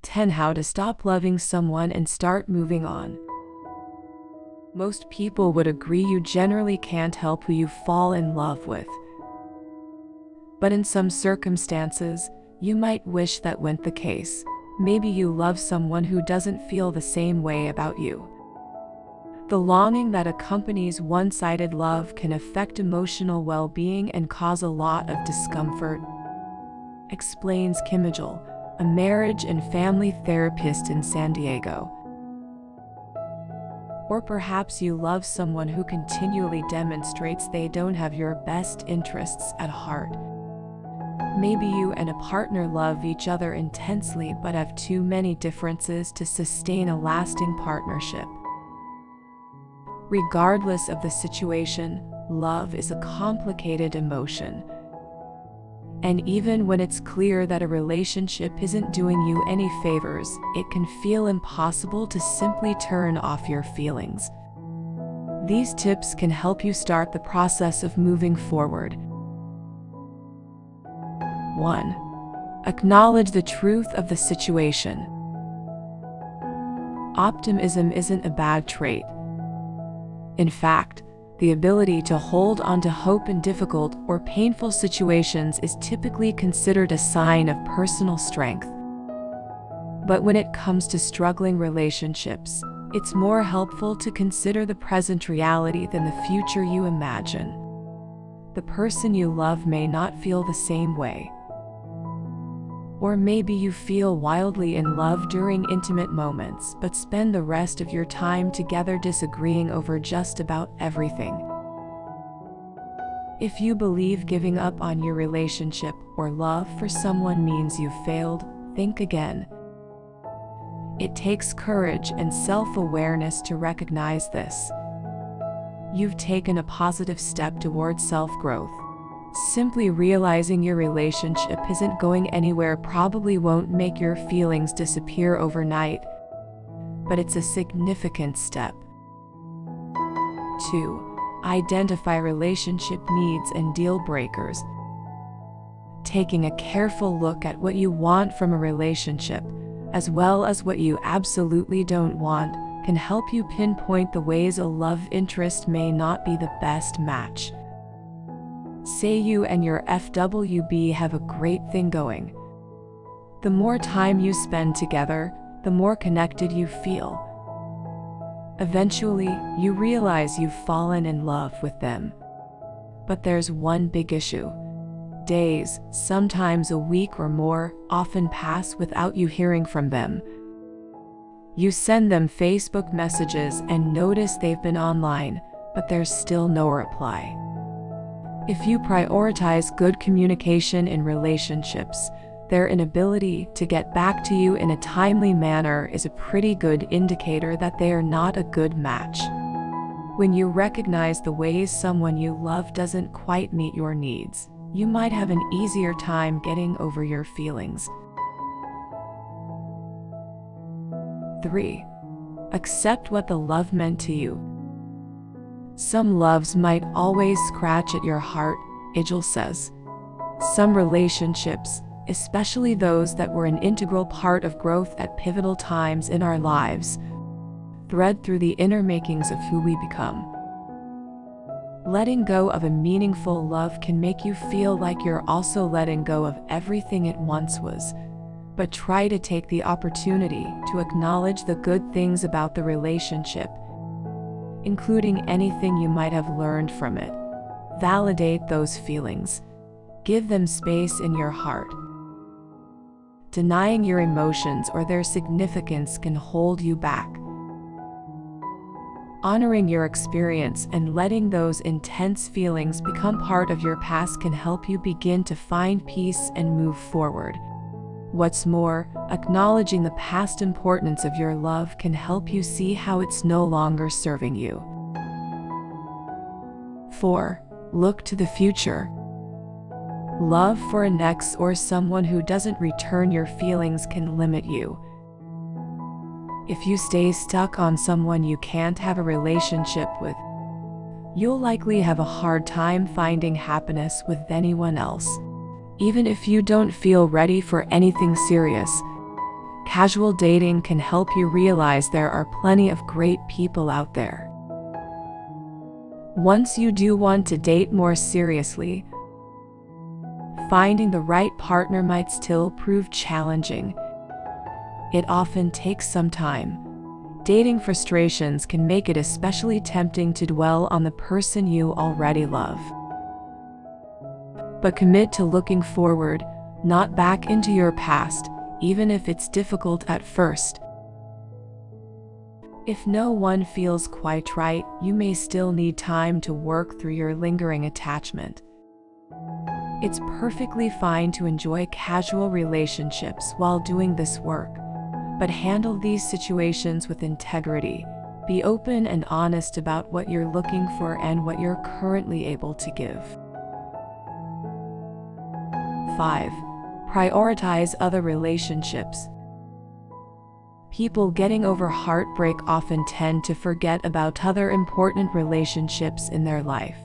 10 How to Stop Loving Someone and Start Moving On. Most people would agree you generally can't help who you fall in love with. But in some circumstances, you might wish that weren't the case. Maybe you love someone who doesn't feel the same way about you. The longing that accompanies one-sided love can affect emotional well-being and cause a lot of discomfort, explains Kim Mitchell, a marriage and family therapist in San Diego. Or perhaps you love someone who continually demonstrates they don't have your best interests at heart. Maybe you and a partner love each other intensely but have too many differences to sustain a lasting partnership. Regardless of the situation, love is a complicated emotion. And even when it's clear that a relationship isn't doing you any favors, it can feel impossible to simply turn off your feelings. These tips can help you start the process of moving forward. 1. Acknowledge the truth of the situation. Optimism isn't a bad trait. In fact, the ability to hold on to hope in difficult or painful situations is typically considered a sign of personal strength. But when it comes to struggling relationships, it's more helpful to consider the present reality than the future you imagine. The person you love may not feel the same way. Or maybe you feel wildly in love during intimate moments, but spend the rest of your time together disagreeing over just about everything. If you believe giving up on your relationship or love for someone means you failed, think again. It takes courage and self-awareness to recognize this. You've taken a positive step towards self-growth. Simply realizing your relationship isn't going anywhere probably won't make your feelings disappear overnight, but it's a significant step. 2. Identify relationship needs and deal breakers. Taking a careful look at what you want from a relationship, as well as what you absolutely don't want, can help you pinpoint the ways a love interest may not be the best match. Say you and your FWB have a great thing going. The more time you spend together, the more connected you feel. Eventually, you realize you've fallen in love with them. But there's one big issue. Days, sometimes a week or more, often pass without you hearing from them. You send them Facebook messages and notice they've been online, but there's still no reply. If you prioritize good communication in relationships, their inability to get back to you in a timely manner is a pretty good indicator that they are not a good match. When you recognize the ways someone you love doesn't quite meet your needs, you might have an easier time getting over your feelings. 3. Accept what the love meant to you. Some loves might always scratch at your heart, Mitchell says. Some relationships, especially those that were an integral part of growth at pivotal times in our lives, thread through the inner makings of who we become. Letting go of a meaningful love can make you feel like you're also letting go of everything it once was. But try to take the opportunity to acknowledge the good things about the relationship, including anything you might have learned from it. Validate those feelings. Give them space in your heart. Denying your emotions or their significance can hold you back. Honoring your experience and letting those intense feelings become part of your past can help you begin to find peace and move forward. What's more, acknowledging the past importance of your love can help you see how it's no longer serving you. 4. Look to the future. Love for an ex or someone who doesn't return your feelings can limit you. If you stay stuck on someone you can't have a relationship with, you'll likely have a hard time finding happiness with anyone else. Even if you don't feel ready for anything serious, Casual dating can help you realize there are plenty of great people out there. Once you do want to date more seriously, finding the right partner might still prove challenging. It often takes some time. Dating frustrations can make it especially tempting to dwell on the person you already love. But commit to looking forward, not back into your past, even if it's difficult at first. If no one feels quite right, you may still need time to work through your lingering attachment. It's perfectly fine to enjoy casual relationships while doing this work, but handle these situations with integrity. Be open and honest about what you're looking for and what you're currently able to give. 5. Prioritize other relationships. People getting over heartbreak often tend to forget about other important relationships in their life.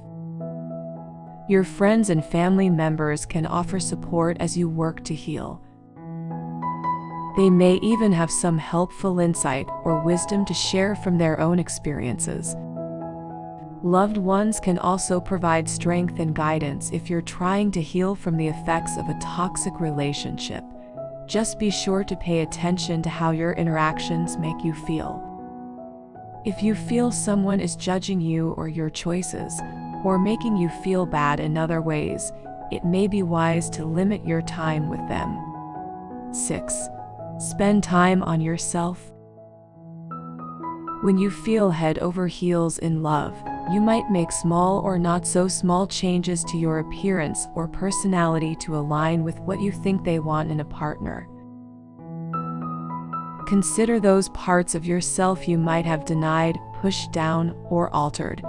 Your friends and family members can offer support as you work to heal. They may even have some helpful insight or wisdom to share from their own experiences. Loved ones can also provide strength and guidance if you're trying to heal from the effects of a toxic relationship. Just be sure to pay attention to how your interactions make you feel. If you feel someone is judging you or your choices, or making you feel bad in other ways, it may be wise to limit your time with them. 6. Spend time on yourself. When you feel head over heels in love, you might make small or not so small changes to your appearance or personality to align with what you think they want in a partner. Consider those parts of yourself you might have denied, pushed down, or altered.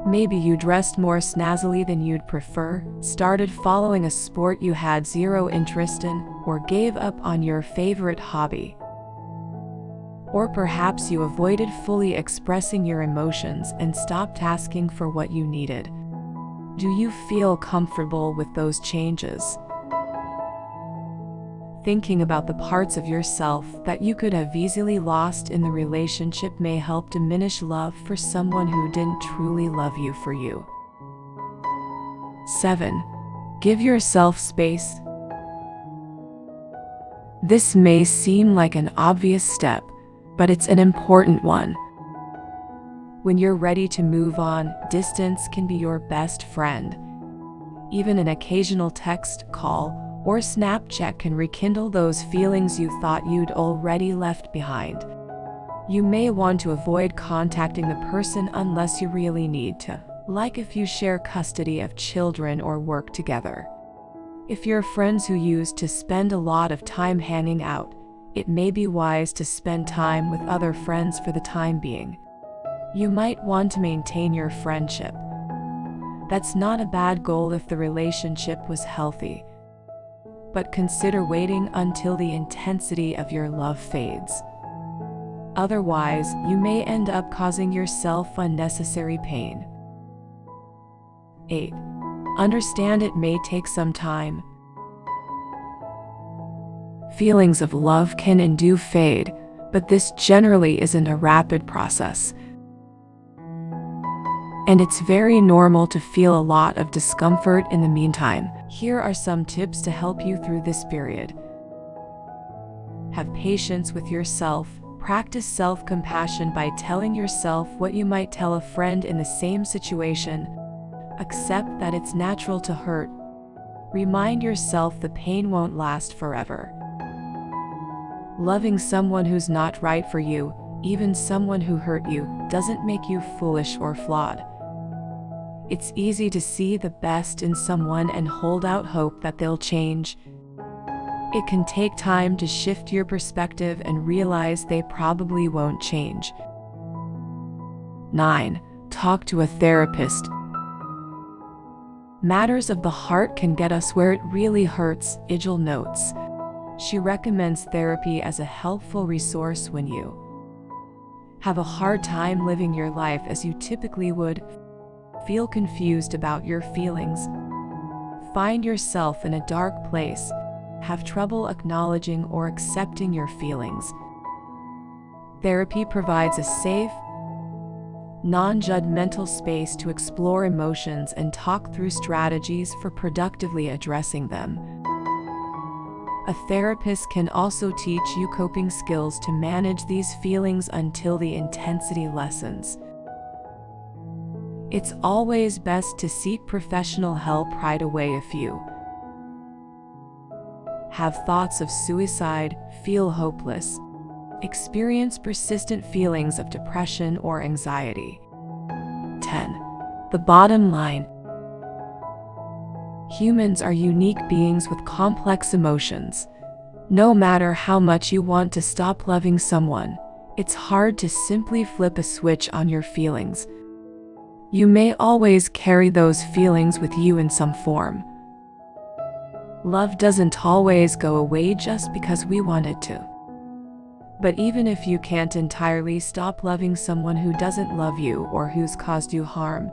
Maybe you dressed more snazzily than you'd prefer, started following a sport you had zero interest in, or gave up on your favorite hobby. Or perhaps you avoided fully expressing your emotions and stopped asking for what you needed. Do you feel comfortable with those changes? Thinking about the parts of yourself that you could have easily lost in the relationship may help diminish love for someone who didn't truly love you for you. 7. Give yourself space. This may seem like an obvious step, but it's an important one. When you're ready to move on, distance can be your best friend. Even an occasional text, call, or Snapchat can rekindle those feelings you thought you'd already left behind. You may want to avoid contacting the person unless you really need to, like if you share custody of children or work together. If you're friends who used to spend a lot of time hanging out, it may be wise to spend time with other friends for the time being. You might want to maintain your friendship. That's not a bad goal if the relationship was healthy. But consider waiting until the intensity of your love fades. Otherwise, you may end up causing yourself unnecessary pain. 8. Understand it may take some time. Feelings of love can and do fade, but this generally isn't a rapid process. And it's very normal to feel a lot of discomfort in the meantime. Here are some tips to help you through this period. Have patience with yourself. Practice self-compassion by telling yourself what you might tell a friend in the same situation. Accept that it's natural to hurt. Remind yourself the pain won't last forever. Loving someone who's not right for you, even someone who hurt you, doesn't make you foolish or flawed. It's easy to see the best in someone and hold out hope that they'll change. It can take time to shift your perspective and realize they probably won't change. 9. Talk to a therapist. Matters of the heart can get us where it really hurts, Ijal notes. She recommends therapy as a helpful resource when you have a hard time living your life as you typically would, feel confused about your feelings, find yourself in a dark place. have trouble acknowledging or accepting your feelings. Therapy provides a safe, non-judgmental space to explore emotions and talk through strategies for productively addressing them. A therapist can also teach you coping skills to manage these feelings until the intensity lessens. It's always best to seek professional help right away if you have thoughts of suicide, feel hopeless, experience persistent feelings of depression or anxiety. 10. The bottom line. Humans are unique beings with complex emotions. No matter how much you want to stop loving someone, it's hard to simply flip a switch on your feelings. You may always carry those feelings with you in some form. Love doesn't always go away just because we want it to. But even if you can't entirely stop loving someone who doesn't love you or who's caused you harm,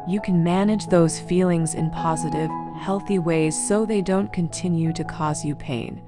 you can manage those feelings in positive, healthy ways so they don't continue to cause you pain.